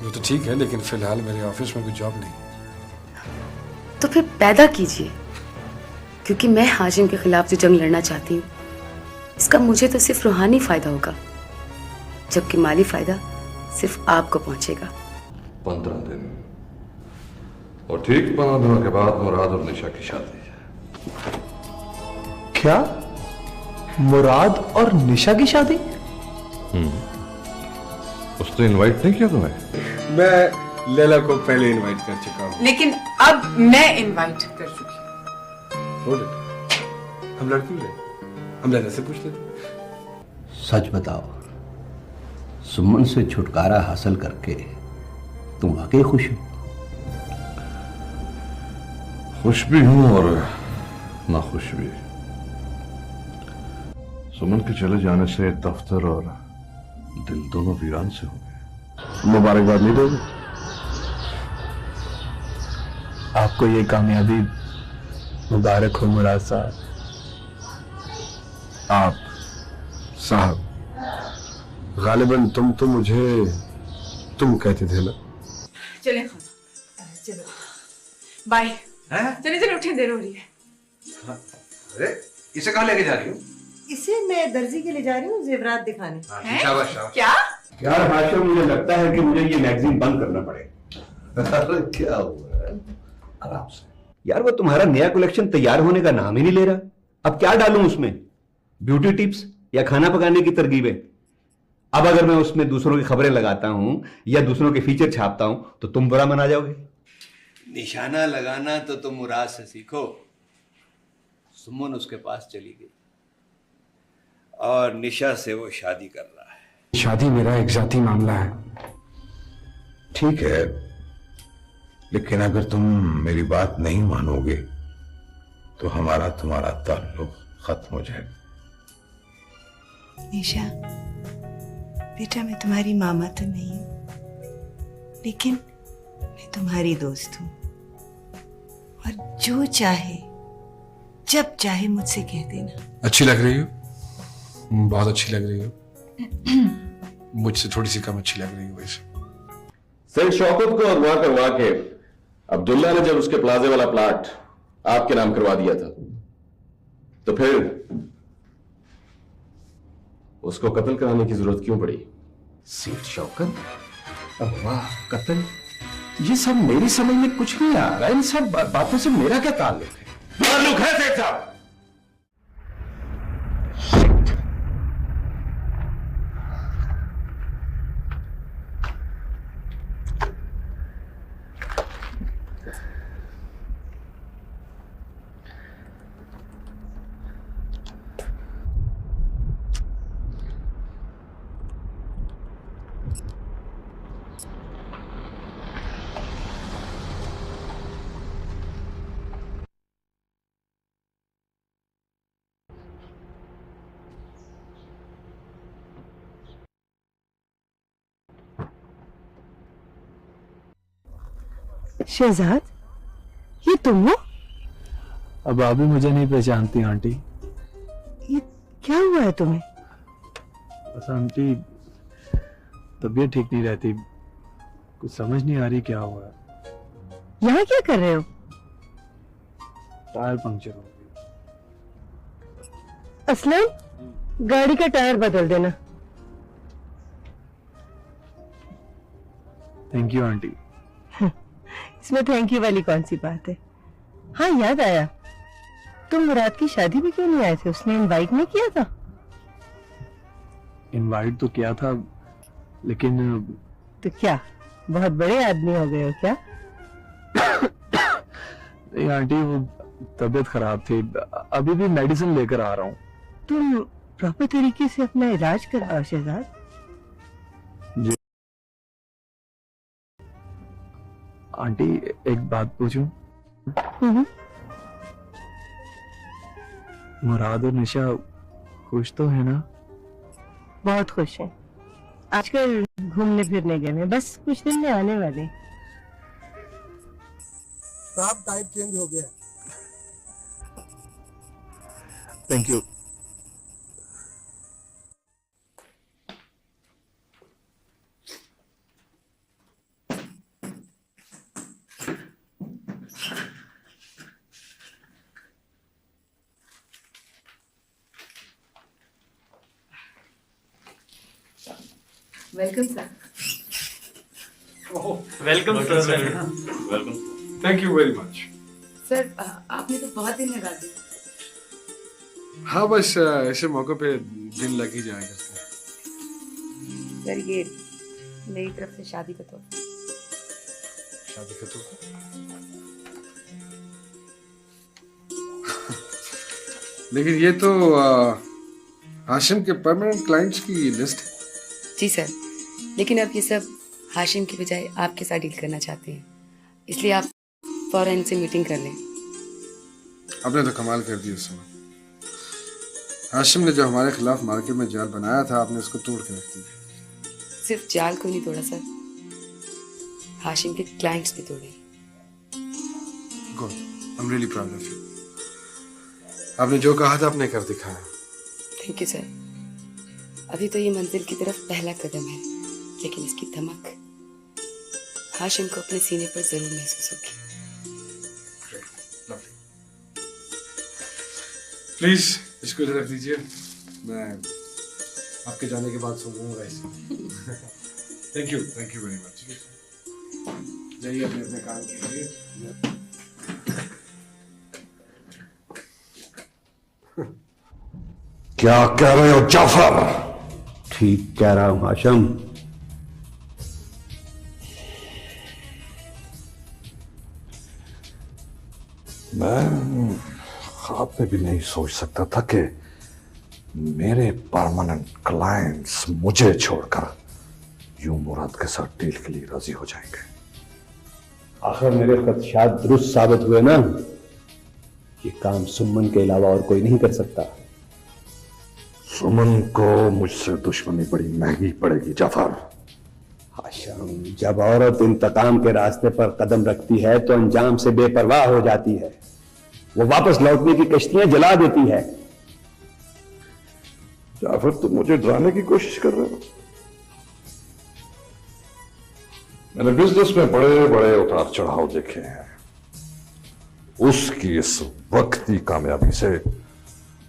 वो तो ठीक है, लेकिन फिलहाल मेरे ऑफिस में कोई जॉब नहीं। तो फिर पैदा कीजिए, क्योंकि मैं हाजिम के खिलाफ जो जंग लड़ना चाहती हूँ, इसका मुझे तो सिर्फ रूहानी फायदा होगा, जबकि माली फायदा सिर्फ आपको पहुंचेगा। 15 दिन, और ठीक 15 दिनों के बाद मुराद और निशा की शादी है। क्या? मुराद और निशा की शादी? उसने इनवाइट नहीं किया तुम्हें? मैं लैला को पहले इनवाइट कर चुका हूँ। लेकिन अब मैं इनवाइट कर चुकी हूँ। हम लड़की ले, हम लैला से पूछ लेते। सच बताओ, सुमन से छुटकारा हासिल करके तुम वाकई खुश हो? खुश भी हूं और नाखुश भी। सुमन के चले जाने से दफ्तर और दिल दोनों वीरान से हो गए। मुबारकबाद नहीं दोगे? आपको ये कामयाबी मुबारक हो मुराद साहब। आप साहब, गालिबन तुम तो मुझे तुम कहते थे ना। चले खाना, चलो बाय। चले चले उठे, देर हो रही है। अरे इसे कहाँ लेके जा रही हूँ? इसे मैं दर्जी के ले जा रही हूँ जेवरात दिखाने। शाबाश शाबाश। क्या? यार हाशिम, मुझे लगता है कि मुझे ये मैगजीन बंद करना पड़ेगा। अरे क्या हुआ है? आराम से यार, वो तुम्हारा नया कलेक्शन तैयार होने का नाम ही नहीं ले रहा। अब क्या डालूं उसमें? ब्यूटी टिप्स या खाना पकाने की तरकीबें? अब अगर मैं उसमें दूसरों की खबरें लगाता हूं या दूसरों के फीचर छापता हूं तो तुम बुरा मना जाओगे। निशाना लगाना तो तुम मुराद से सीखो। सुमन उसके पास चली गई और निशा से वो शादी कर रहा है। शादी मेरा एक जाती मामला है। ठीक है, लेकिन अगर तुम मेरी बात नहीं मानोगे तो हमारा तुम्हारा ताल्लुक खत्म हो जाएगा। निशा बेटा, मैं तुम्हारी मामा तो नहीं हूं, लेकिन मैं तुम्हारी दोस्त हूं, और जो चाहे जब चाहे मुझसे कह देना। अच्छी लग रही हो, बहुत अच्छी लग रही हो। मुझसे थोड़ी सी कम अच्छी लग रही हो वैसे। सैयद शौकत को अगवा करवा के अब्दुल्ला ने जब उसके प्लाजे वाला प्लाट आपके नाम करवा दिया था, तो फिर उसको कत्ल कराने की जरूरत क्यों पड़ी? सैयद शौकत, अगवा, कत्ल, ये सब मेरी समझ में कुछ नहीं आ रहा। इन सब बातों से मेरा क्या ताल्लुक है? ताल्लुक है सैयद साहब। शहजाद, ये तुम हो? अब आप भी मुझे नहीं पहचानती आंटी? ये क्या हुआ है तुम्हें? बस आंटी, तबीयत ठीक नहीं रहती, कुछ समझ नहीं आ रही क्या हुआ है। यहाँ क्या कर रहे हो? टायर पंक्चर हो गया। असलम, गाड़ी का टायर बदल देना। Thank you aunty. इसमें थैंक यू वाली कौन सी बात है? हाँ, याद आया, तुम मुराद की शादी में क्यों नहीं आए थे? उसने इनवाइट नहीं किया था? इनवाइट तो किया था, लेकिन तो क्या बहुत बड़े आदमी हो गए हो क्या? नहीं आंटी, वो तबीयत खराब थी, अभी भी मेडिसिन लेकर आ रहा हूँ। तुम प्रॉपर तरीके से अपना इलाज कराओ शहजाद। जी आंटी, एक बात पूछूं? मुराद और निशा खुश तो है ना? बहुत खुश हैं। आजकल घूमने फिरने गए हैं, बस कुछ दिन में आने वाले। साहब, टाइप चेंज हो गया। Thank you. Welcome sir. Welcome sir. Welcome. Thank you very much. Sir आपने तो बहुत दिन लगा दिए। हाँ बस ऐसे मौके पे दिन लग ही जाया करता है। सर ये मेरी तरफ से शादी का तो शादी का तो लेकिन ये तो हाशिम के परमानेंट क्लाइंट्स की लिस्ट है। जी सर, लेकिन अब ये सब हाशिम की बजाय आपके साथ डील करना चाहते हैं, इसलिए आप फौरन से मीटिंग कर लें। आपने तो कमाल कर दी उस समय। हाशिम ने जो हमारे खिलाफ मार्केट में जाल बनाया था, आपने उसको तोड़ के रख दिया। सिर्फ जाल को नहीं तोड़ा सर, हाशिम के क्लाइंट्स भी तोड़े। Good, I am really proud of you. आपने जो कहा था आपने कर दिखाया। Thank you sir. अभी तो ये मंजिल की तरफ पहला कदम है, लेकिन इसकी धमक हाशिम को अपने सीने पर जरूर महसूस होगी। प्लीज इसको इधर रख दीजिए, मैं आपके जाने के बाद सुनूंगा इसे। Thank you very much. जाइए अपने अपने काम के लिए। क्या कह रहे हो जाफर? ठीक कह रहा हूं हाशिम। मैं ख्वाब में भी नहीं सोच सकता था कि मेरे परमानेंट क्लाइंट्स मुझे छोड़कर यूं मुराद के साथ डील के लिए राजी हो जाएंगे। आखिर मेरे खदशात दुरुस्त साबित हुए ना। ये काम सुमन के अलावा और कोई नहीं कर सकता। सुमन को मुझसे दुश्मनी बड़ी महंगी पड़ेगी जाफर। हाशिम, जब औरत इंतकाम के रास्ते पर कदम रखती है तो अंजाम से बेपरवाह हो जाती है। वो वापस लौटने की कश्तियां जला देती है। जाफर तुम मुझे डराने की कोशिश कर रहे हो। मैंने बिजनेस में बड़े बड़े उतार चढ़ाव देखे हैं। उसकी इस वक्ती कामयाबी से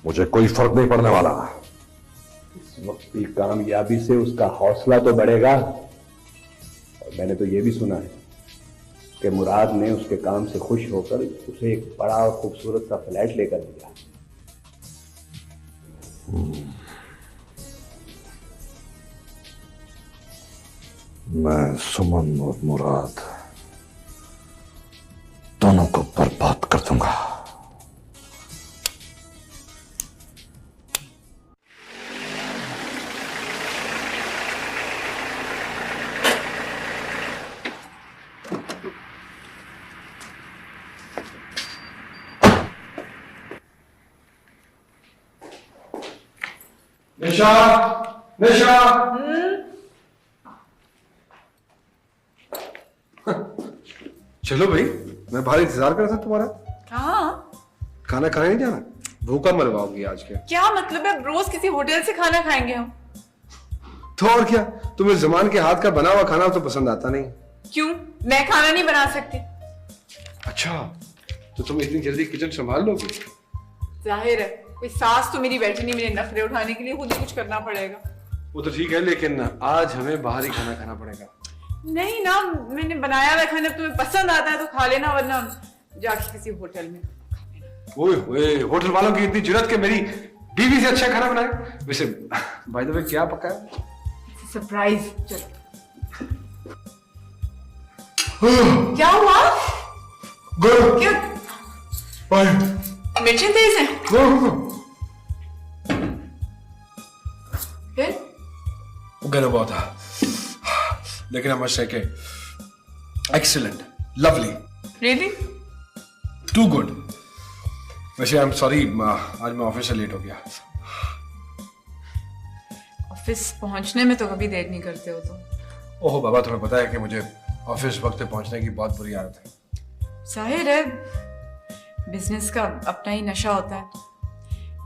मुझे कोई फर्क नहीं पड़ने वाला। इस वक्ती कामयाबी से उसका हौसला तो बढ़ेगा। और मैंने तो यह भी सुना है कि मुराद ने उसके काम से खुश होकर उसे एक बड़ा और खूबसूरत सा फ्लैट लेकर दिया। मैं सुमन और मुराद दोनों को बर्बाद कर दूंगा। निशा, निशा। चलो भाई, मैं बाहर इंतजार कर रहा था तुम्हारा। कहाँ? खाना खाने नहीं जाना? भूखा मरवाओगी आज के। क्या मतलब है? रोज किसी होटल से खाना खाएंगे हम। तो और क्या, तुम्हें जमान के हाथ का बना हुआ खाना तो पसंद आता नहीं? क्यों? मैं खाना नहीं बना सकती। अच्छा, तो तुम इतनी जल्दी किचन संभाल लोगी? जाहिर है, कोई सास तो मेरी बैठी नहीं, मेरे नखरे उठाने के लिए खुद ही कुछ करना पड़ेगा। वो तो ठीक है, लेकिन आज हमें बाहर ही खाना खाना पड़ेगा। नहीं ना, मैंने बनाया हुआ खाना तुम्हें पसंद आता है तो खा लेना, वरना जाके किसी होटल में खा लेना। ओए, होटल वालों की इतनी जुर्रत कि मेरी बीवी से अच्छा खाना बनाए। वैसे बाय द वे क्या पका है? सरप्राइज। चलो। क्या हुआ? गुड। क्या? मिर्चें तेज हैं? फिर? गरम बहुत था, लेकिन आई मस्ट से के excellent, lovely, really too good. वैसे आई एम सॉरी, आज मैं ऑफिस से लेट हो गया। ऑफिस पहुंचने में तो कभी देर नहीं करते हो तुम। ओहो बाबा, तुम्हें पता है कि मुझे ऑफिस वक्त पे पहुंचने की बहुत बुरी आदत है। जाहिर है, बिजनेस का अपना ही नशा होता है।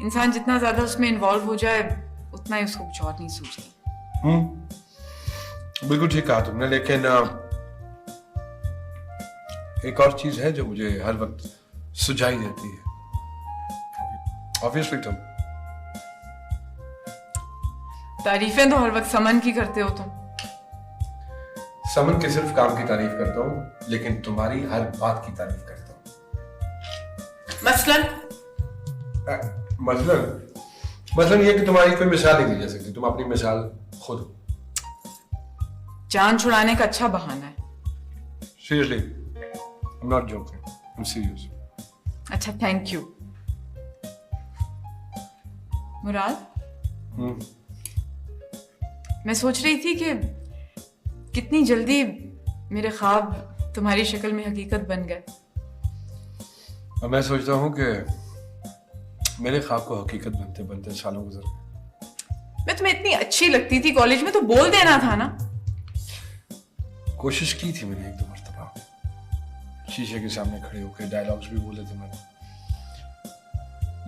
इंसान जितना ज्यादा उसमें इन्वॉल्व हो जाए उतना ही उसको कुछ और नहीं सूझता। बिल्कुल ठीक कहा तुमने, लेकिन एक और चीज है जो मुझे हर वक्त सुझाई देती है। ऑब्वियसली तुम। तारीफें तो हर वक्त समन की करते हो तुम। समन के सिर्फ काम की तारीफ करता हूँ, लेकिन तुम्हारी हर बात की तारीफ करता हूँ। मसलन मसलन ये कि तुम्हारी कोई मिसाल नहीं दी जा सकती, तुम अपनी मिसाल खुद हो। जान छुड़ाने का अच्छा बहाना है। Seriously, I am not joking, I am serious. अच्छा, थैंक यू। मुराद, मैं सोच रही थी कि कितनी जल्दी मेरे ख्वाब तुम्हारी शक्ल में हकीकत बन गए। और मैं सोचता हूँ कि मेरे ख्वाब को हकीकत बनते बनते सालों गुजर गए। मैं तुम्हें इतनी अच्छी लगती थी कॉलेज में, तो बोल देना था ना। कोशिश की थी मैंने 1-2 मरतबा, शीशे के सामने खड़े होकर डायलॉग्स भी बोले थे मैंने,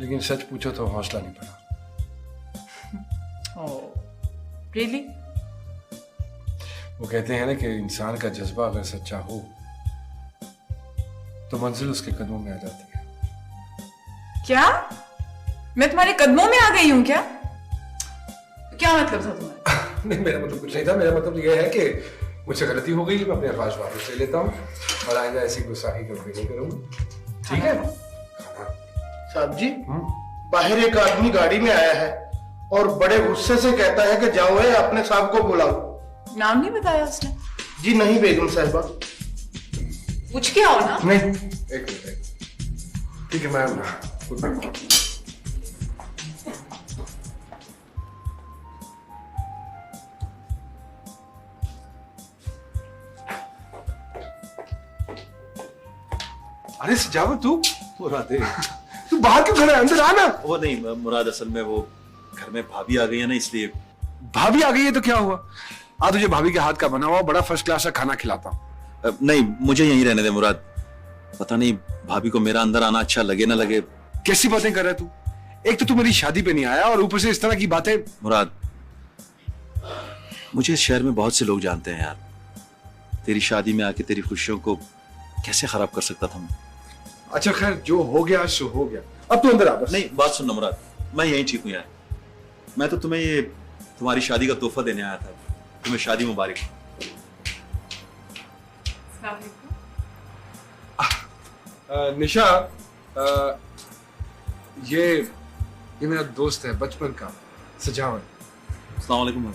लेकिन सच पूछो तो हौसला नहीं पड़ा। रियली? वो कहते हैं ना कि इंसान का जज्बा अगर सच्चा हो तो मंजिल उसके कदमों में आ जाती है। क्या मैं तुम्हारे कदमों में आ गई हूं क्या? क्या मतलब था तुम्हारा? नहीं, मेरा मतलब कुछ नहीं था। मेरा मतलब ये है कि मुझसे गलती हो गई, मैं अपने अल्फाज वापस ले लेता हूँ और आइंदा ऐसी गुस्साखी कभी नहीं करूंगा, ठीक है? साहब जी, बाहर एक आदमी गाड़ी में आया है और बड़े गुस्से से कहता है कि जाओ अपने साहब को बुलाओ। नाम नहीं बताया उसने? जी नहीं बेगम साहिबा। पूछ के आओ ना। नहीं, एक मिनट, ठीक है मैम, गुड नाइट। अरे सजावत, तू बाहर क्यों खड़ा है? अंदर आना। वो नहीं मुराद, असल में वो घर में भाभी आ गई है ना, इसलिए। भाभी आ गई है तो क्या हुआ? आ तुझे भाभी के हाथ का बना हुआ बड़ा फर्स्ट क्लास का खाना खिलाता हूँ। नहीं, मुझे यहीं रहने दे मुराद। पता नहीं भाभी को मेरा अंदर आना अच्छा लगे ना लगे। कैसी बातें कर रहा है तू? एक तो तू मेरी शादी पे नहीं आया और ऊपर से इस तरह की बातें। मुराद, मुझे इस शहर में बहुत से लोग जानते हैं यार। तेरी शादी में आके तेरी खुशियों को कैसे खराब कर सकता था मैं? अच्छा खैर, जो हो गया सो हो गया। अब तू अंदर आ बस। नहीं, बात सुनना मुराद, मैं यहीं ठीक हूँ यार। मैं तो तुम्हें ये तुम्हारी शादी का तोहफा देने आया था। तुम्हें शादी मुबारक। निशा, ये मेरा दोस्त है बचपन का, सजावत। अस्सलाम वालेकुम।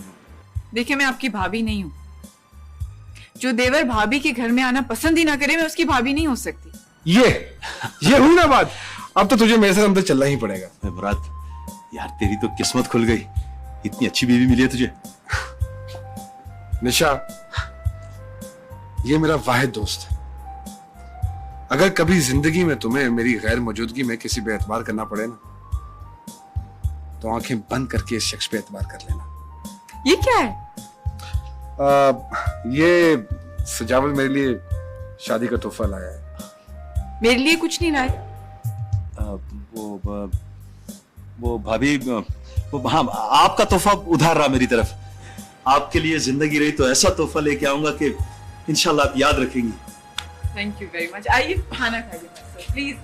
देखिए, मैं आपकी भाभी नहीं हूँ। जो देवर भाभी के घर में आना पसंद ही ना करे, मैं उसकी भाभी नहीं हो सकती। ये हुई ना बात। अब तो तुझे मेरे साथ अंदर चलना ही पड़ेगा। मुराद यार, तेरी तो किस्मत खुल गई, इतनी अच्छी बीवी मिली है तुझे। निशा, ये मेरा वाहिद दोस्त है। अगर कभी जिंदगी में तुम्हें मेरी गैर मौजूदगी में किसी पे एतबार करना पड़े ना, तो आंखें बंद करके इस शख्स पे एतबार कर लेना। ये क्या है? ये सजावट मेरे लिए शादी का तोहफा लाया है। मेरे लिए कुछ नहीं लाए? वो भाभी, वो हाँ, आपका तोहफा उधार रहा मेरी तरफ। आपके लिए जिंदगी रही तो ऐसा तोहफा लेके आऊंगा कि इंशाल्लाह आप याद रखेंगी। Thank you very much. आइए खाना खाइए प्लीज।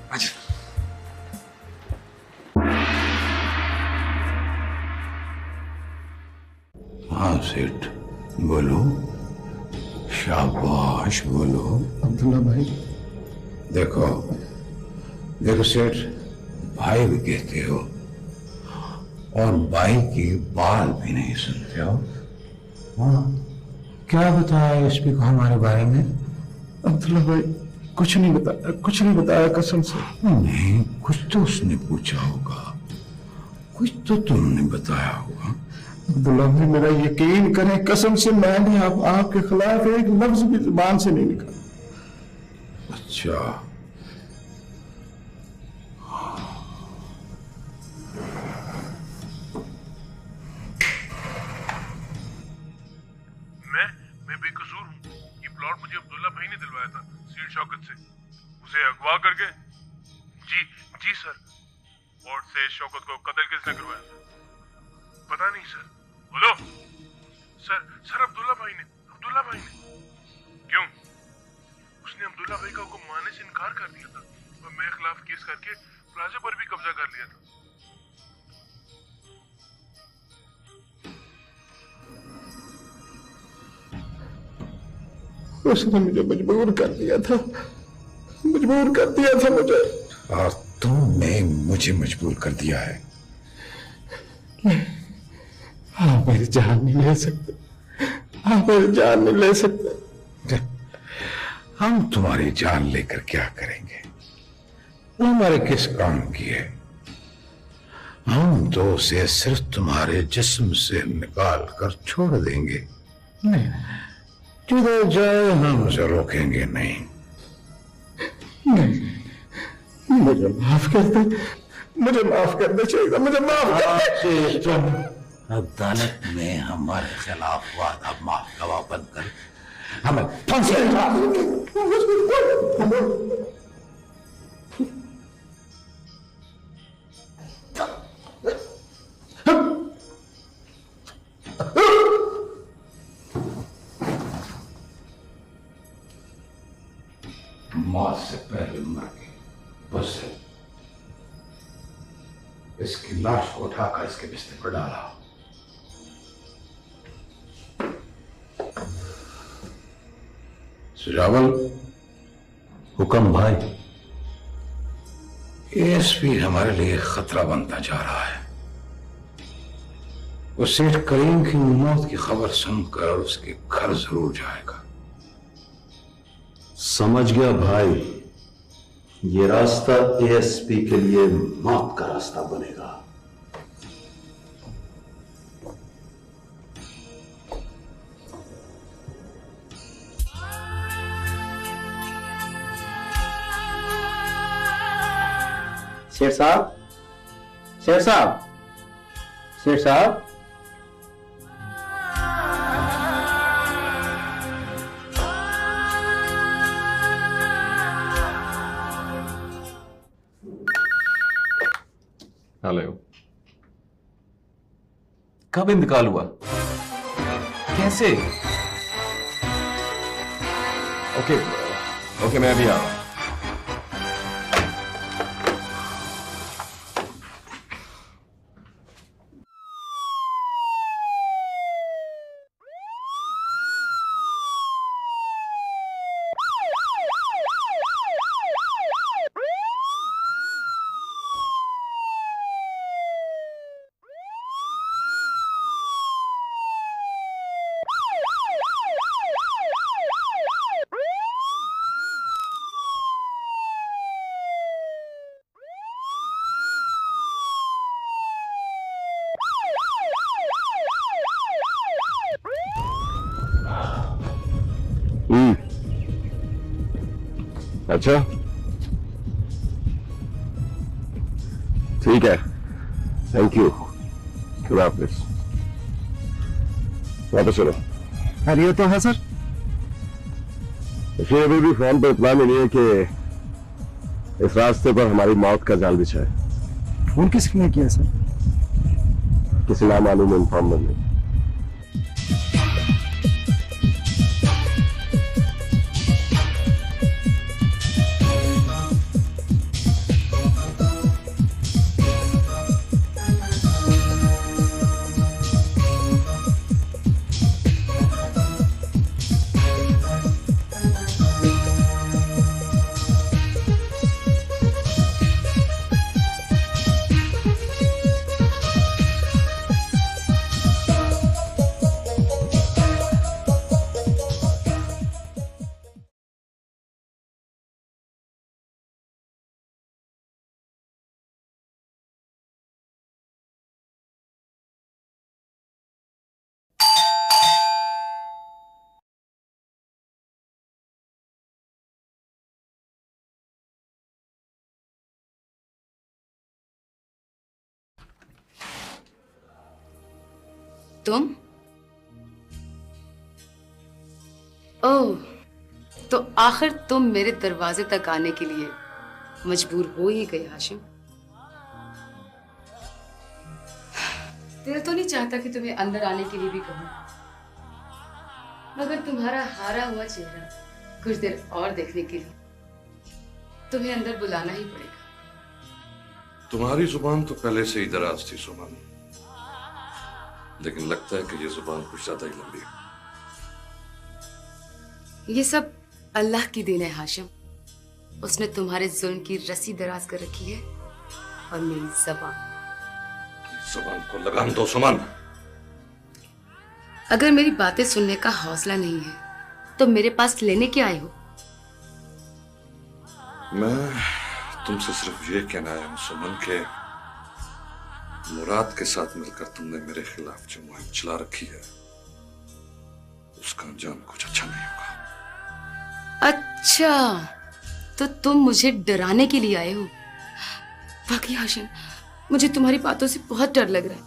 हाँ सेठ, बोलो। शाबाश, बोलो अब्दुल्ला भाई। देखो सेठ, भाई भी कहते हो और भाई की बात भी नहीं सुनते हो। हाँ, क्या बताया एसपी को हमारे बारे में? अब्दुल्ला भाई, कुछ नहीं बताया कसम से। नहीं, कुछ तो उसने पूछा होगा, कुछ तो तुमने बताया होगा। अब्दुल्ला भाई, मेरा यकीन करें, कसम से मैंने आपके खिलाफ एक लफ्ज भी जुबान से नहीं निकाला। अच्छा, मैं बेकसूर हूँ। ये प्लॉट मुझे अब्दुल्ला भाई ने दिलवाया था सीड शौकत से, उसे अगवा करके। जी सर। और से शौकत को कत्ल किसने करवाया था? पता नहीं सर। बोलो सर, अब्दुल्ला भाई ने। क्यों? उसने अब्दुल्ला भाई का हुक्म मानने से इनकार कर दिया था और मेरे खिलाफ केस करके प्लाजा पर भी कब्जा कर लिया था। उसने मुझे मजबूर कर दिया था, मजबूर कर दिया था मुझे। और तुमने मुझे मजबूर कर दिया है। आप मेरी जान नहीं ले सकते, आप मेरी जान नहीं ले सकते। हम तुम्हारी जान लेकर क्या करेंगे? वो हमारे किस काम की है? हम तो उसे सिर्फ तुम्हारे जिस्म से निकाल कर छोड़ देंगे। नहीं, जिधर जाए हम उसे रोकेंगे नहीं। नहीं, मुझे माफ कर दे, मुझे माफ कर दे चाहिए, मुझे माफ कर दे। तुम अदालत में हमारे खिलाफ वादा माफ गवाह बनकर हमें फांसी मौत से पहले मर गई, बस इसकी लाश को उठाकर इसके बिस्तर पर डाला। सुजावल, हुक्म भाई। एएसपी हमारे लिए खतरा बनता जा रहा है। वो सेठ करीम की मौत की खबर सुनकर उसके घर जरूर जाएगा। समझ गया भाई, ये रास्ता एएसपी के लिए मौत का रास्ता बनेगा। शेर साहब, शेर साहब, शेर साहब। हेलो। कब इंतकाल हुआ? कैसे? ओके ओके, मैं अभी आ रहा हूं। अच्छा ठीक है, थैंक यू। खुदा हाफिज। वापस चलो। अरे तो है सर। मुझे अभी भी फोन पर इत्तला मिली है कि इस रास्ते पर हमारी मौत का जाल बिछा है। फोन किसने किया सर? किसी नामालूम इन्फॉर्मर ने। तुम? ओह, तो आखिर तुम मेरे दरवाजे तक आने के लिए मजबूर हो ही गए हाशिम। दिल तो नहीं चाहता कि तुम्हें अंदर आने के लिए भी कहूं, मगर तुम्हारा हारा हुआ चेहरा कुछ देर और देखने के लिए तुम्हें अंदर बुलाना ही पड़ेगा। तुम्हारी जुबान तो पहले से ही दराज थी सुमन, लेकिन लगता है कि ये जुबान कुछ ज्यादा ही लंबी है। ये सब अल्लाह की देन है हाशिम। उसने तुम्हारे जुल्म की रस्सी दराज कर रखी है और मेरी जुबान को लगाम दो सुमन। अगर मेरी बातें सुनने का हौसला नहीं है तो मेरे पास लेने क्या आए हो? मैं तुमसे सिर्फ ये कहना आया हूं सुमन के मुराद के साथ मिलकर तुमने मेरे खिलाफ जो मुहिम चला रखी है उसका अंजाम कुछ अच्छा नहीं होगा। अच्छा, तो तुम मुझे डराने के लिए आए हो? बाकी हाशिम, मुझे तुम्हारी बातों से बहुत डर लग रहा है।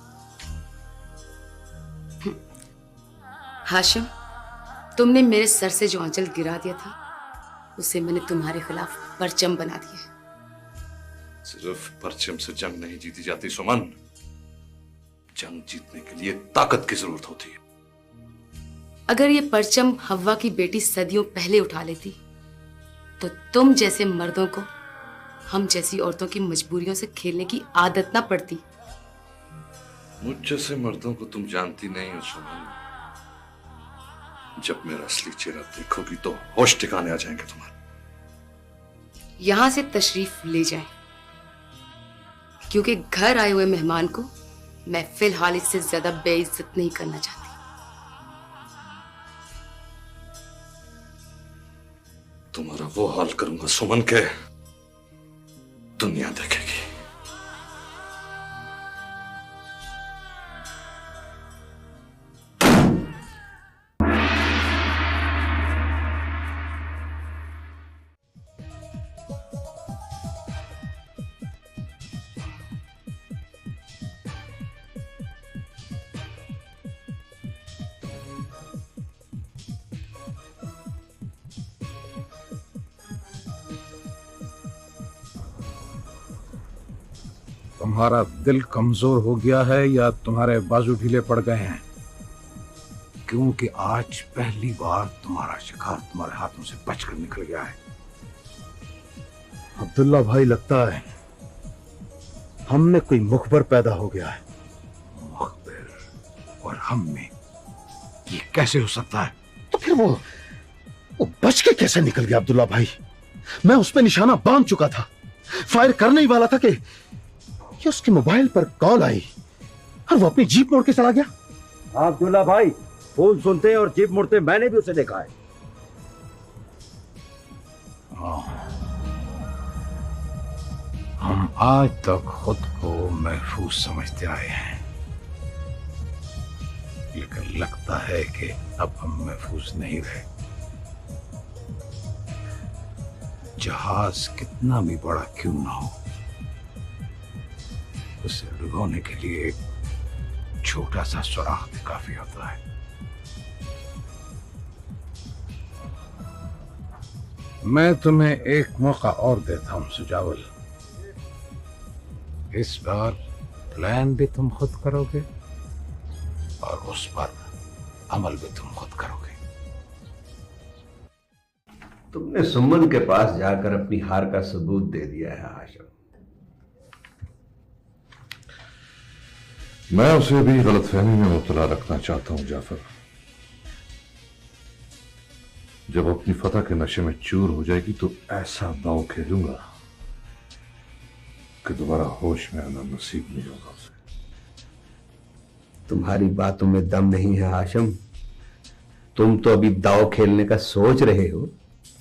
हाशिम, तुमने मेरे सर से जो आंचल गिरा दिया था उसे मैंने तुम्हारे खिलाफ परचम बना दिया है। सिर्फ परचम से जंग नहीं जीती जाती सुमन, जंग जीतने के लिए ताकत की जरूरत होती है। अगर ये परचम हव्वा की बेटी सदियों पहले उठा लेती तो तुम जैसे मर्दों को हम जैसी औरतों की मजबूरियों से खेलने की आदत ना पड़ती। मुझ जैसे मर्दों को तुम जानती नहीं हो सुमन। जब मेरा असली चेहरा देखोगी तो होश ठिकाने आ जाएंगे तुम्हारे। यहां से तशरीफ ले जाएं, क्योंकि घर आए हुए मेहमान को मैं फिलहाल इससे ज्यादा बेइज्जत नहीं करना चाहती। तुम्हारा वो हाल करूंगा सुमन के दुनिया देखेगी। तुम्हारा दिल कमजोर हो गया है या तुम्हारे बाजू ढीले पड़ गए हैं? क्योंकि आज पहली बार तुम्हारा शिकार तुम्हारे हाथों से बचकर निकल गया है। अब्दुल्ला भाई, लगता है हम में कोई मुखबर पैदा हो गया है। मुखबिर और हम में ये कैसे हो सकता है? तो फिर वो बच के कैसे निकल गया अब्दुल्ला भाई? मैं उस पर निशाना बांध चुका था, फायर करने ही वाला था कि उसके मोबाइल पर कॉल आई और वो अपनी जीप मोड़ के चला गया। अब्दुल्ला भाई, फोन सुनते और जीप मुड़ते मैंने भी उसे देखा है। हम आज तक खुद को महफूज समझते आए हैं, लेकिन लगता है कि अब हम महफूज नहीं रहे। जहाज कितना भी बड़ा क्यों ना हो, उसे डुबोने के लिए एक छोटा सा सुराख भी काफी होता है। मैं तुम्हें एक मौका और देता हूं सुजावल। इस बार प्लान भी तुम खुद करोगे और उस पर अमल भी तुम खुद करोगे। तुमने सुमन के पास जाकर अपनी हार का सबूत दे दिया है हाशिम। मैं उसे भी गलतफहमी में मुब्तला रखना चाहता हूं जाफर। जब अपनी फतह के नशे में चूर हो जाएगी तो ऐसा दांव खेलूंगा कि दोबारा होश में आना नसीब नहीं होगा उसे। तुम्हारी बातों में दम नहीं है हाशिम। तुम तो अभी दाव खेलने का सोच रहे हो,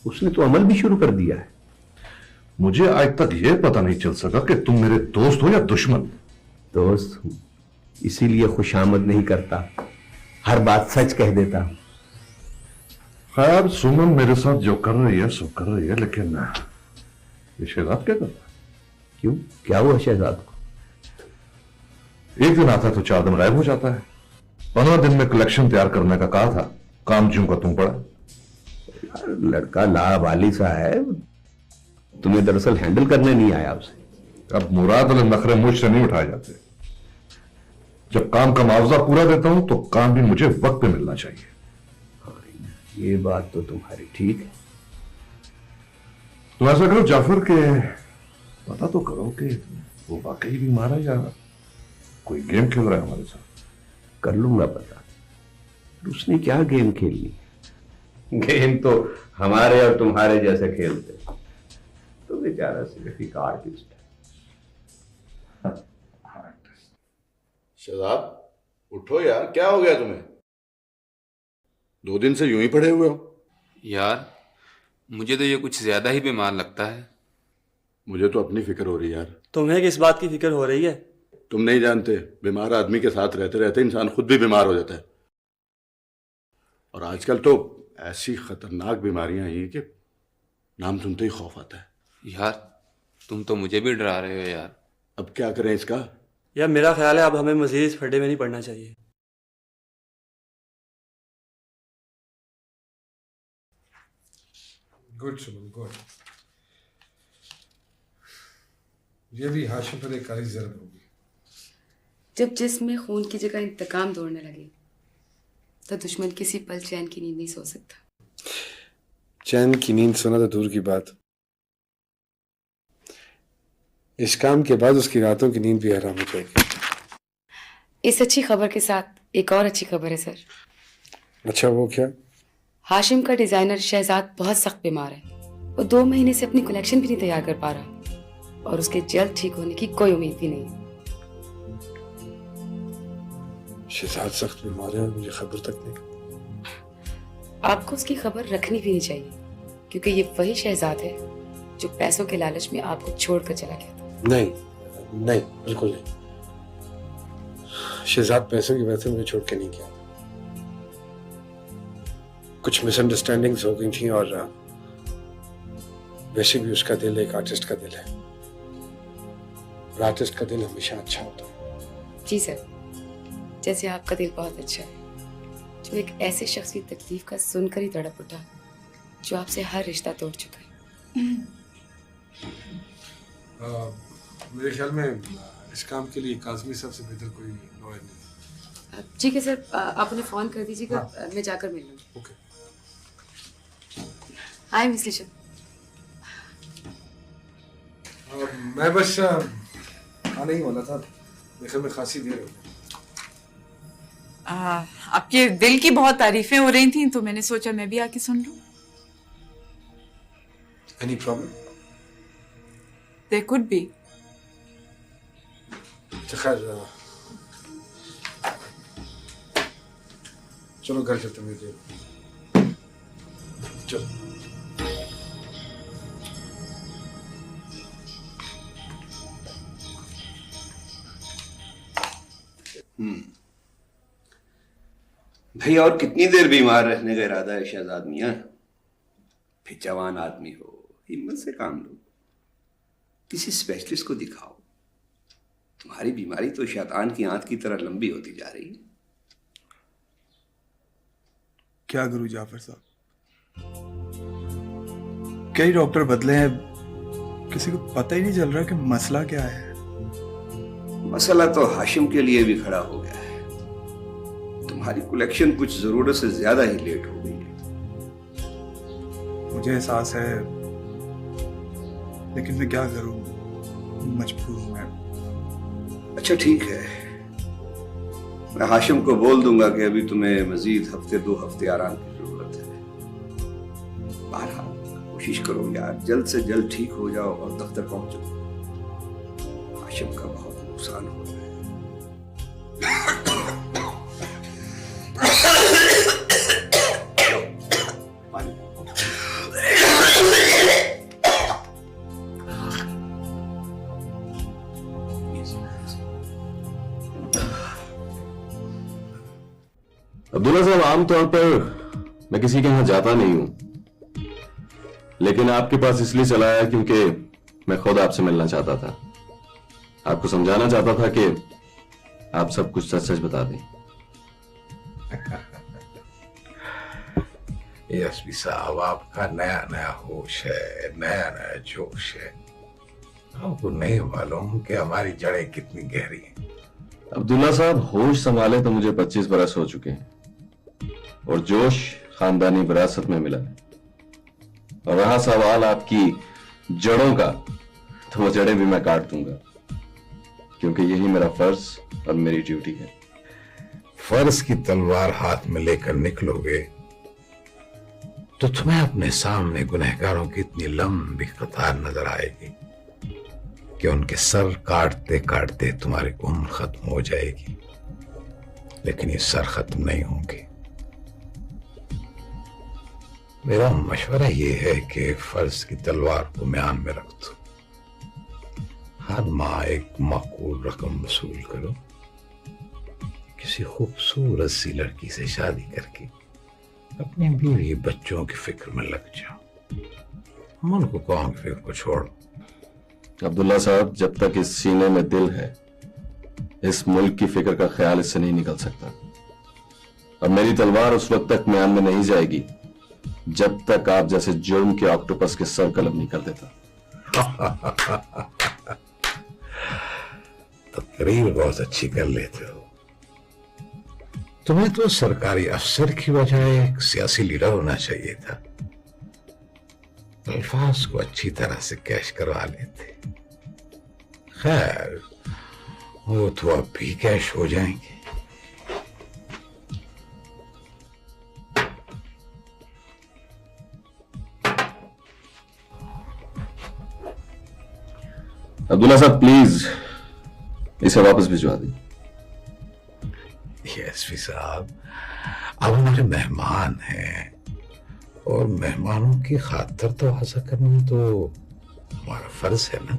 उसने तो अमल भी शुरू कर दिया है। मुझे आज तक यह पता नहीं चल सका कि तुम मेरे दोस्त हो या दुश्मन। दोस्त हूं, इसीलिए खुशामद नहीं करता, हर बात सच कह देता हूं। खैर, सुमन मेरे साथ जो कर रही है सो कर रही है, लेकिन ये शहजाद क्या कर रहा है? क्यों, क्या हुआ शहजाद को? एक दिन आता है तो 4 दिन गायब हो जाता है। 15 दिन में कलेक्शन तैयार करने का कहा था, काम ज्यों का तुम पड़ा। यार, लड़का लावाली सा है, तुम्हें दरअसल हैंडल करने नहीं आया उसे। अब मुराद वाले नखरे मुझ से नहीं उठाए जाते। जब काम का मुआवजा पूरा देता हूं तो काम भी मुझे वक्त पे मिलना चाहिए। ये बात तो तुम्हारी ठीक है। तुम ऐसा करो जाफर के पता तो करो कि वो वाकई भी मारा या कोई गेम खेल रहा है हमारे साथ। कर लूंगा पता। उसने क्या गेम खेलनी? गेम तो हमारे और तुम्हारे जैसे खेलते, तो बेचारा सिर्फ एक आर्टिस्ट है। शहजाद, उठो यार, क्या हो गया तुम्हें? 2 दिन से यूं ही पड़े हुए हो। यार मुझे तो ये कुछ ज्यादा ही बीमार लगता है। मुझे तो अपनी फिक्र हो रही है यार। तुम्हें किस बात की फिक्र हो रही है? तुम नहीं जानते, बीमार आदमी के साथ रहते रहते इंसान खुद भी बीमार हो जाता है। और आजकल तो ऐसी खतरनाक बीमारियां आई हैं कि नाम सुनते ही खौफ आता है। यार तुम तो मुझे भी डरा रहे हो यार। अब क्या करें इसका? यार मेरा ख्याल है अब हमें मजीद इस फड्डे में नहीं पड़ना चाहिए। गुड सुमन, गुड। ये भी हाशिम पर एक काली ज़रब होगी। जब जिस्म में खून की जगह इंतकाम दौड़ने लगे तो दुश्मन किसी पल चैन की नींद नहीं सो सकता। चैन की नींद सोना तो दूर की बात, इस काम के बाद उसकी रातों की नींद भी हराम हो जाएगी। इस अच्छी खबर के साथ एक और अच्छी खबर है सर। अच्छा, वो क्या? हाशिम का डिजाइनर शहजाद बहुत सख्त बीमार है। वो 2 महीने से अपनी कलेक्शन भी नहीं तैयार कर पा रहा और उसके जल्द ठीक होने की कोई उम्मीद भी नहीं है। शहजाद सख्त बीमार है और मुझे खबर तक नहीं। आपको उसकी खबर रखनी भी नहीं चाहिए, क्योंकि ये वही शहजाद है जो पैसों के लालच में आपको छोड़कर चला गया था। नहीं नहीं, बिल्कुल नहीं। शहजाद पैसों की वजह से मुझे छोड़ के नहीं गया। कुछ मिसअंडरस्टैंडिंग्स हो गई थी और वैसे भी उसका दिल एक आर्टिस्ट का दिल है और आर्टिस्ट का दिल हमेशा अच्छा होता है। जी सर, जैसे आपका दिल बहुत अच्छा है जो एक ऐसे शख्स की तकलीफ का सुनकर ही तड़प उठा जो आपसे हर रिश्ता तोड़ चुका है। मेरे ख्याल में इस काम के लिए काज़मी साहब से बेहतर कोई लॉयर नहीं। ठीक है सर, आप उन्हें फोन कर दीजिएगा। मैं जाकर मिल लूँगी। ओके। Hi miss Lisha. मैं बस आने ही वाला था, मेरे में खांसी देर हो गई। आपके दिल की बहुत तारीफें हो रही थी तो मैंने सोचा मैं भी आके सुन लूं। Any problem? There could be. खैर चलो घर चलते हैं। चलो। भाई और कितनी देर बीमार रहने का इरादा है शहजाद मियां? फिर जवान आदमी हो, हिम्मत से काम लो, किसी स्पेशलिस्ट को दिखाओ। तुम्हारी बीमारी तो शैतान की आंत की तरह लंबी होती जा रही है। क्या करूं जाफर साहब, कई डॉक्टर बदले हैं, किसी को पता ही नहीं चल रहा कि मसला क्या है। मसला तो हाशिम के लिए भी खड़ा हो गया है। तुम्हारी कलेक्शन कुछ जरूरत से ज्यादा ही लेट हो गई है। मुझे एहसास है, लेकिन मैं क्या करूं, मजबूर हूं मैं। अच्छा ठीक है, मैं हाशिम को बोल दूंगा कि अभी तुम्हें मजीद 1-2 हफ्ते आराम की जरूरत है। बहरहाल कोशिश करो यार, जल्द से जल्द ठीक हो जाओ और दफ्तर पहुंचो। हाशिम का बहुत नुकसान हो रहा है। अब्दुल्ला साहब, आमतौर पर मैं किसी के यहां जाता नहीं हूं, लेकिन आपके पास इसलिए चला आया क्योंकि मैं खुद आपसे मिलना चाहता था। आपको समझाना चाहता था कि आप सब कुछ सच सच बता दें। एसपी साहब, आपका नया नया होश है, नया नया जोश है। आपको नहीं मालूम कि हमारी जड़ें कितनी गहरी हैं। अब्दुल्ला साहब, होश संभाले तो मुझे 25 बरस हो चुके हैं और जोश खानदानी विरासत में मिला है। और रहा सवाल आपकी जड़ों का, तो वो जड़ें भी मैं काट दूंगा, क्योंकि यही मेरा फर्ज और मेरी ड्यूटी है। फर्ज की तलवार हाथ में लेकर निकलोगे तो तुम्हें अपने सामने गुनहगारों की इतनी लंबी कतार नजर आएगी कि उनके सर काटते काटते तुम्हारी उम्र खत्म हो जाएगी, लेकिन ये सर खत्म नहीं होंगे। मेरा मशवरा ये है कि फर्ज की तलवार को म्यान में रख दो। हर माह एक माकूल रकम वसूल करो, किसी खूबसूरत सी लड़की से शादी करके अपने बीवी बच्चों की फिक्र में लग जाओ। मन को कौन फिक्र को छोड़ो। अब्दुल्ला साहब, जब तक इस सीने में दिल है, इस मुल्क की फिक्र का ख्याल इससे नहीं निकल सकता। और मेरी तलवार उस वक्त तक म्यान में नहीं जाएगी जब तक आप जैसे जुर्म के ऑक्टोपस के सर कलम नहीं कर देता। तकरीर बहुत अच्छी कर लेते हो। तुम्हें तो सरकारी अफसर की बजाय एक सियासी लीडर होना चाहिए था। अल्फाज को अच्छी तरह से कैश करवा लेते। खैर, वो तो अब भी कैश हो जाएंगे। अब्दुल्ला साहब, प्लीज इसे वापस भिजवा दें। एसपी साहब, अब हमारे मेहमान हैं और मेहमानों की खातिर तो ऐसा करना तो हमारा फर्ज है ना।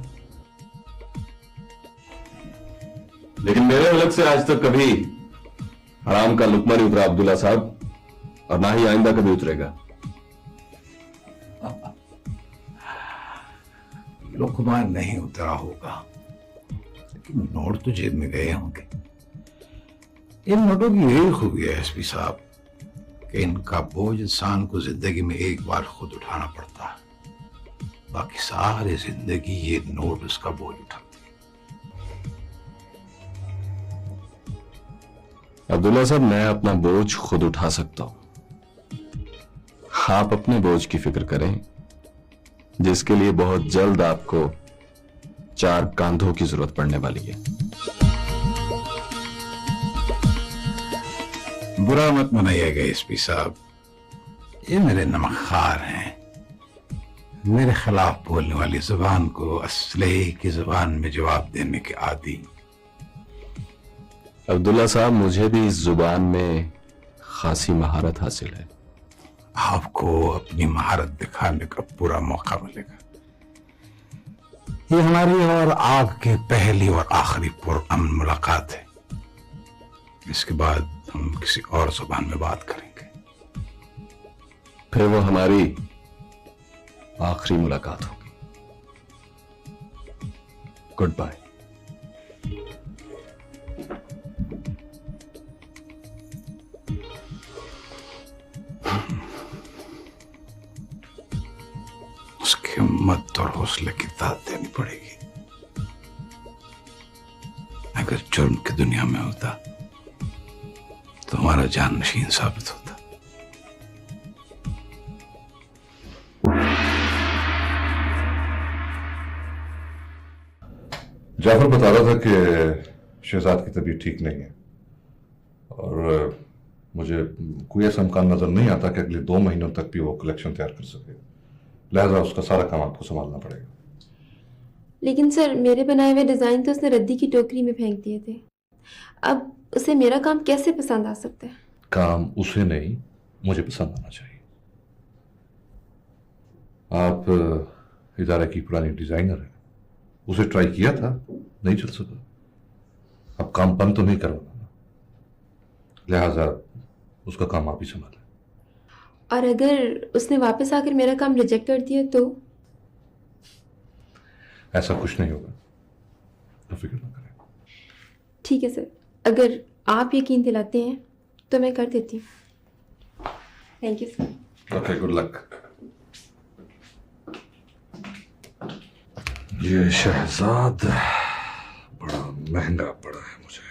लेकिन मेरे मुल्क से आज तक कभी हराम का लुकमा नहीं उतरा अब्दुल्ला साहब, और ना ही आइंदा कभी उतरेगा। लुकमा नहीं उतरा होगा, लेकिन नोट तो जेब में गए होंगे। इन नोटों की यही खूबी है एसपी साहब कि इनका बोझ इंसान को जिंदगी में एक बार खुद उठाना पड़ता है, बाकी सारी जिंदगी ये नोट उसका बोझ उठाते हैं। अब्दुल्ला साहब, मैं अपना बोझ खुद उठा सकता हूं। आप अपने बोझ की फिक्र करें, जिसके लिए बहुत जल्द आपको 4 कांधों की जरूरत पड़ने वाली है। बुरा मत मनाइएगा एसपी साहब, ये मेरे नमकखार हैं। मेरे खिलाफ बोलने वाली जुबान को असलहे की जुबान में जवाब देने के आदी। अब्दुल्ला साहब, मुझे भी इस जुबान में खासी महारत हासिल है। आपको अपनी महारत दिखाने का पूरा मौका मिलेगा। ये हमारी और आपकी पहली और आखिरी पुरअमन मुलाकात है। इसके बाद हम किसी और जुबान में बात करेंगे। फिर वो हमारी आखिरी मुलाकात होगी। Good bye. उसकी हिम्मत और हौसले की दाद देनी पड़ेगी। अगर जुर्म की दुनिया में होता तो हमारा जाननशीन साबित होता। जाफर बता रहा था कि शहजाद की तबीयत ठीक नहीं है और मुझे कोई ऐसा इम्कान नजर नहीं आता कि अगले 2 महीनों तक भी वो कलेक्शन तैयार कर सके। लिहाजा उसका सारा काम आपको संभालना पड़ेगा। लेकिन सर, मेरे बनाए हुए डिजाइन तो उसने रद्दी की टोकरी में फेंक दिए थे। अब उसे मेरा काम कैसे पसंद आ सकता है? काम उसे नहीं, मुझे पसंद आना चाहिए। आप इदारे की पुरानी डिजाइनर है, उसे ट्राई किया था, नहीं चल सका। अब काम बंद तो नहीं करवाना, लिहाजा उसका काम आप ही संभालें। और अगर उसने वापस आकर मेरा काम रिजेक्ट कर दिया तो? ऐसा कुछ नहीं होगा, तो फिक्र ना करें। ठीक है सर, अगर आप यकीन दिलाते हैं तो मैं कर देती हूँ। Thank you sir. Okay, good luck. ये शहजाद बड़ा महंगा पड़ा है मुझे।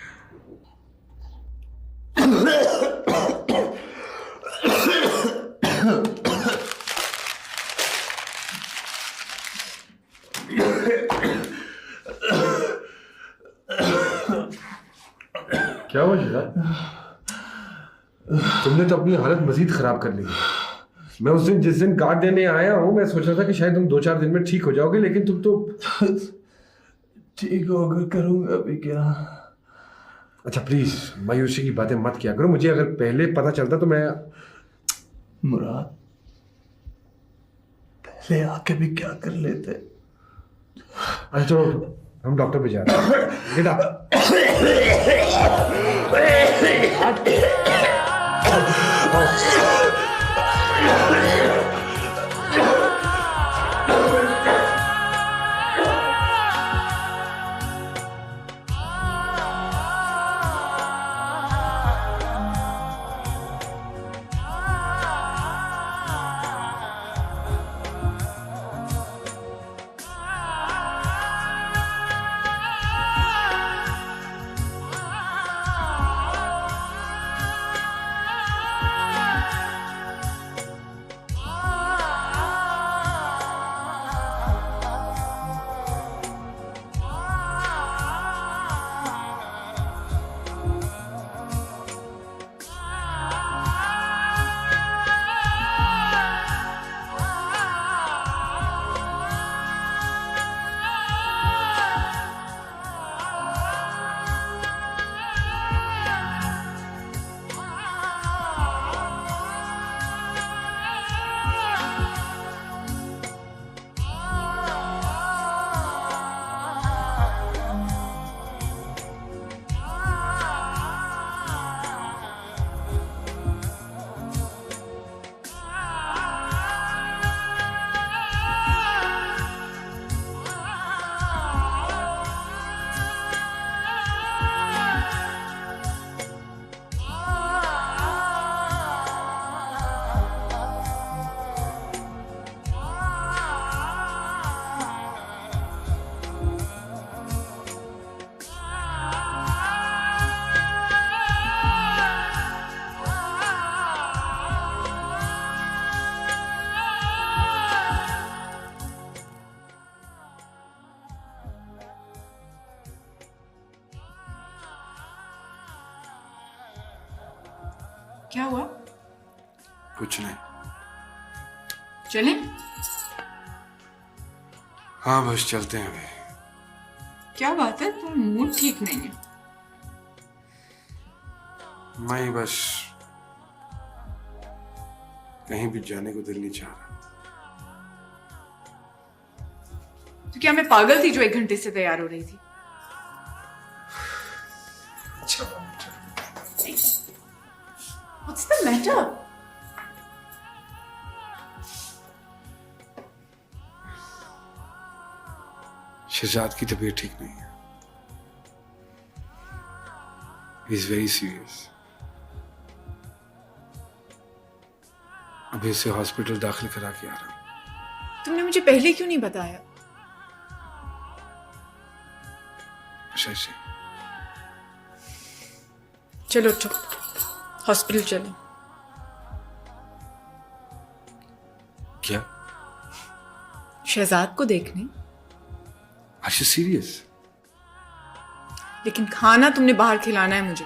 क्या हुआ शहजाद? तुमने तो अपनी हालत मजीद खराब कर ली। मैं उस दिन जिस दिन कार्ड देने आया हूँ मैं सोच रहा था कि शायद तुम 2-4 दिन में ठीक हो जाओगे, लेकिन तुम तो ठीक होगा करूंगा अभी क्या। अच्छा प्लीज मायूसी की बातें मत किया करो, मुझे अगर पहले पता चलता तो मैं। मुराद पहले आके भी क्या कर लेते। अच्छा चलो हम डॉक्टर पे जा रहे हैं। Get up. क्या हुआ? कुछ नहीं। चलें? हाँ बस चलते हैं अभी। क्या बात है, तुम मूड ठीक नहीं है? मैं बस कहीं भी जाने को दिल नहीं चाह रहा। तो क्या मैं पागल थी जो 1 घंटे से तैयार हो रही थी? What's the matter? शहजाद की तबीयत ठीक नहीं है। He is very serious. अभी इसे हॉस्पिटल दाखिल करा के आ रहा हूं। तुमने मुझे पहले क्यों नहीं बताया? शशि चलो उठो, हॉस्पिटल चलो। क्या? शहजाद को देखने। Are you serious? लेकिन खाना तुमने बाहर खिलाना है मुझे।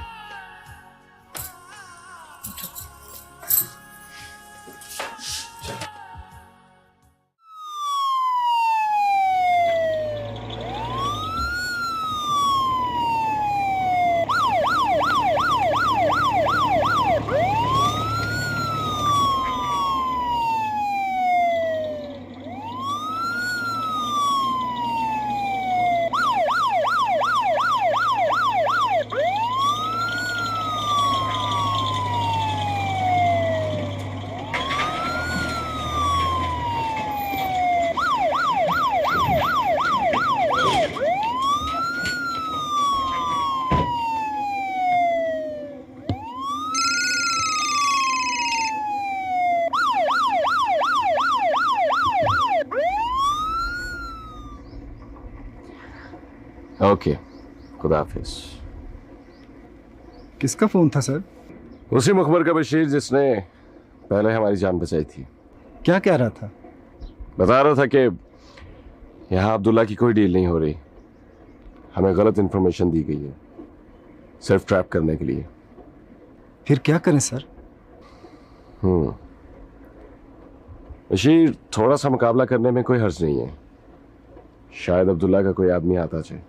ओके, खुदा हाफिज। किसका फोन था सर? उसी मुखबर का बशीर जिसने पहले हमारी जान बचाई थी। क्या कह रहा था? बता रहा था कि यहाँ अब्दुल्ला की कोई डील नहीं हो रही, हमें गलत इंफॉर्मेशन दी गई है सिर्फ ट्रैप करने के लिए। फिर क्या करें सर? बशीर, थोड़ा सा मुकाबला करने में कोई हर्ज नहीं है। शायद अब्दुल्ला का कोई आदमी आता जाए।